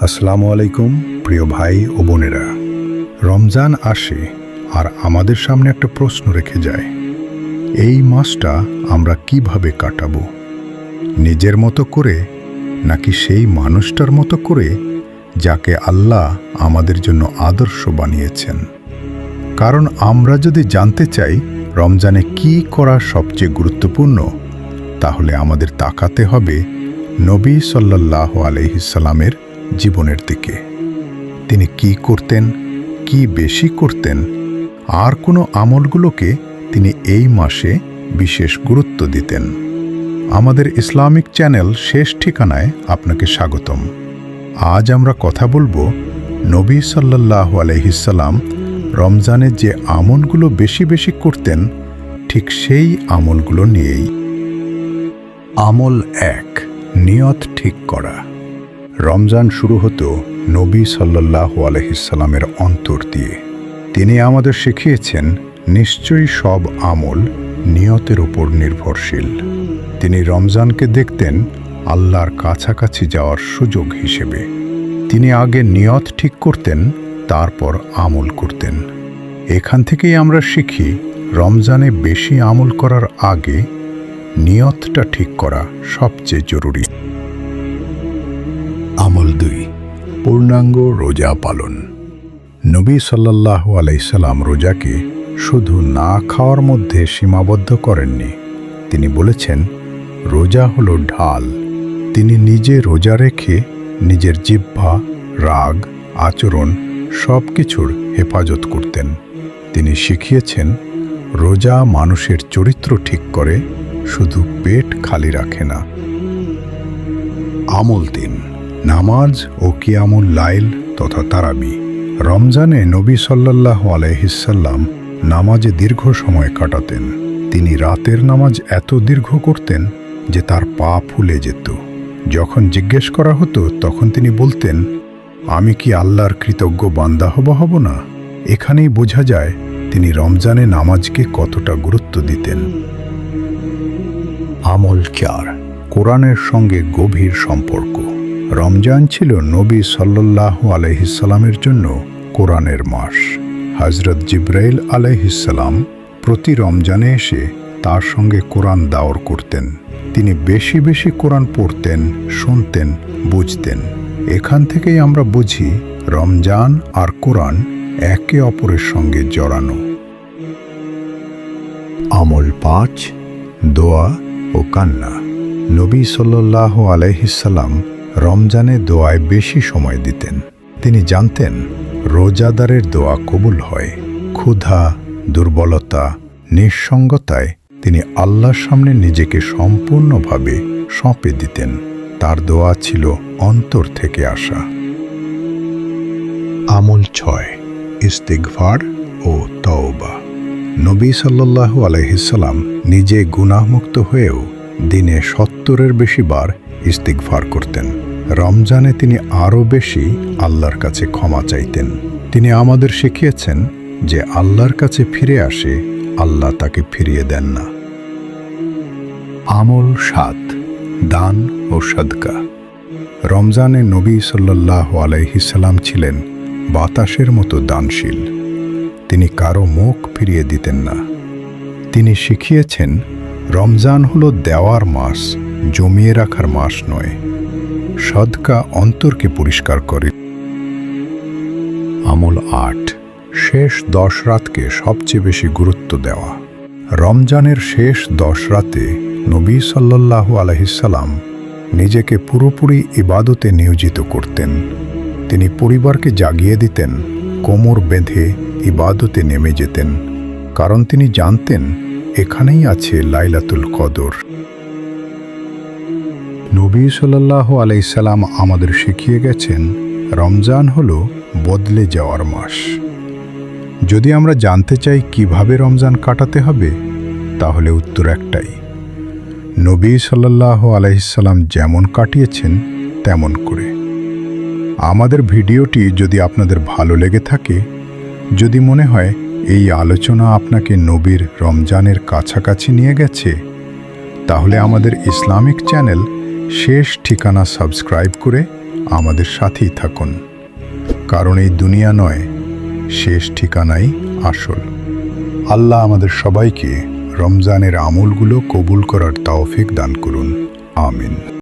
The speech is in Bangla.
আসসালামু আলাইকুম প্রিয় ভাই ও বোনেরা। রমজান আসে আর আমাদের সামনে একটা প্রশ্ন রেখে যায়, এই মাসটা আমরা কিভাবে কাটাবো? নিজের মতো করে নাকি সেই মানুষটার মতো করে যাকে আল্লাহ আমাদের জন্য আদর্শ বানিয়েছেন? কারণ আমরা যদি জানতে চাই রমজানে কি করা সবচেয়ে গুরুত্বপূর্ণ, তাহলে আমাদের তাকাতে হবে নবী সাল্লাল্লাহু আলাইহি সাল্লামের জীবনের দিকে। তিনি কি করতেন, কি বেশি করতেন, আর কোনো আমলগুলোকে তিনি এই মাসে বিশেষ গুরুত্ব দিতেন। আমাদের ইসলামিক চ্যানেল শেষ ঠিকানায় আপনাকে স্বাগতম। আজ আমরা কথা বলবো নবী সাল্লাল্লাহু আলাইহি সাল্লাম রমজানে যে আমলগুলো বেশি বেশি করতেন, ঠিক সেই আমলগুলো নিয়েই। আমল 1, নিয়ত ঠিক করা। রমজান শুরু হতো নবী সাল্লাল্লাহু আলাইহি সাল্লামের অন্তর দিয়ে। তিনি আমাদের শিখিয়েছেন নিশ্চয়ই সব আমল নিয়তের উপর নির্ভরশীল। তিনি রমজানকে দেখতেন আল্লাহর কাছাকাছি যাওয়ার সুযোগ হিসেবে। তিনি আগে নিয়ত ঠিক করতেন, তারপর আমল করতেন। এখান থেকেই আমরা শিখি রমজানে বেশি আমল করার আগে নিয়তটা ঠিক করা সবচেয়ে জরুরি। আমল 2, পূর্ণাঙ্গ রোজা পালন। নবী সাল্লাল্লাহু আলাইহি সাল্লাম রোজাকে শুধু না খাওয়ার মধ্যে সীমাবদ্ধ করেননি। তিনি বলেছেন, রোজা হলো ঢাল। তিনি নিজে রোজা রেখে নিজের জিহ্বা, রাগ, আচরণ সব কিছুর হেফাজত করতেন। তিনি শিখিয়েছেন রোজা মানুষের চরিত্র ঠিক করে, শুধু পেট খালি রাখে না। আমল 3, নামাজ ও কিয়ামুল লাইল তথা তারাবি। রমজানে নবী সাল্লাল্লাহু আলাইহি সাল্লাম নামাজে দীর্ঘ সময় কাটাতেন। তিনি রাতের নামাজ এত দীর্ঘ করতেন যে তার পা ফুলে যেত। যখন জিজ্ঞেস করা হতো তখন তিনি বলতেন, আমি কি আল্লাহর কৃতজ্ঞ বান্দা হব না? এখানেই বোঝা যায় তিনি রমজানে নামাজকে কতটা গুরুত্ব দিতেন। আমল 4, কোরআনের সঙ্গে গভীর সম্পর্ক। রমজান ছিল নবী সাল্লাল্লাহু আলাইহি সাল্লামের জন্য কোরআনের মাস। হযরত জিবরাইল আলাইহিস সালাম প্রতি রমজানে এসে তার সঙ্গে কোরআন দাওর করতেন। তিনি বেশি বেশি কোরআন পড়তেন, শুনতেন, বুঝতেন। এখান থেকেই আমরা বুঝি রমজান আর কোরআন একে অপরের সঙ্গে জড়ানো। আমল 5, দোয়া ও কান্না। নবী সাল্লাল্লাহু আলাইহি সাল্লাম রমজানে দোয়ায় বেশি সময় দিতেন। তিনি জানতেন রোজাদারের দোয়া কবুল হয়। ক্ষুধা, দুর্বলতা, নিঃসঙ্গতায় তিনি আল্লাহর সামনে নিজেকে সম্পূর্ণভাবে সঁপে দিতেন। তার দোয়া ছিল অন্তর থেকে আসা। আমল 6, ইস্তিগফার ও তওবা। নবী সাল্লাল্লাহু আলাইহি সাল্লাম নিজে গুনাহমুক্ত হয়েও দিনে 70-এর বেশি বার ইস্তিগফার করতেন। রমজানে তিনি আরও বেশি আল্লাহর কাছে ক্ষমা চাইতেন। তিনি আমাদের শিখিয়েছেন যে আল্লাহর কাছে ফিরে আসে, আল্লাহ তাকে ফিরিয়ে দেন না। আমল 7, দান ও সাদকা। রমজানে নবী সাল্লাল্লাহু আলাইহি সাল্লাম ছিলেন বাতাসের মতো দানশীল। তিনি কারো মুখ ফিরিয়ে দিতেন না। তিনি শিখিয়েছেন রমজান হলো দেওয়ার মাস, জমিয়ে রাখার মাস নয়। সাদকা অন্তরকে পরিষ্কার করে। আমল 8, শেষ 10 রাতকে সবচেয়ে বেশি গুরুত্ব দেওয়া। রমজানের শেষ 10 রাতে নবী সাল্লাল্লাহু আলাইহি সাল্লাম নিজেকে পুরোপুরি ইবাদতে নিয়োজিত করতেন। তিনি পরিবারকে জাগিয়ে দিতেন, কোমর বেঁধে ইবাদতে নেমে যেতেন, কারণ তিনি জানতেন এখানেই আছে লাইলাতুল কদর। নবী সাল্লাল্লাহু আলাইহি সাল্লাম আমাদের শিখিয়ে গেছেন রমজান হলো বদলে যাওয়ার মাস। যদি আমরা জানতে চাই কিভাবে রমজান কাটাতে হবে, তাহলে উত্তর একটাই, নবী সাল্লাল্লাহু আলাইহি সাল্লাম যেমন কাটিয়েছেন তেমন করে। আমাদের ভিডিওটি যদি আপনাদের ভালো লেগে থাকে, যদি মনে হয় এই আলোচনা আপনাকে নবীর রমজানের কাছাকাছি নিয়ে গেছে, তাহলে আমাদের ইসলামিক চ্যানেল শেষ ঠিকানা সাবস্ক্রাইব করে আমাদের সাথেই থাকুন, কারণ এই দুনিয়া নয়, শেষ ঠিকানাই আসল। আল্লাহ আমাদের সবাইকে রমজানের আমলগুলো কবুল করার তৌফিক দান করুন। আমিন।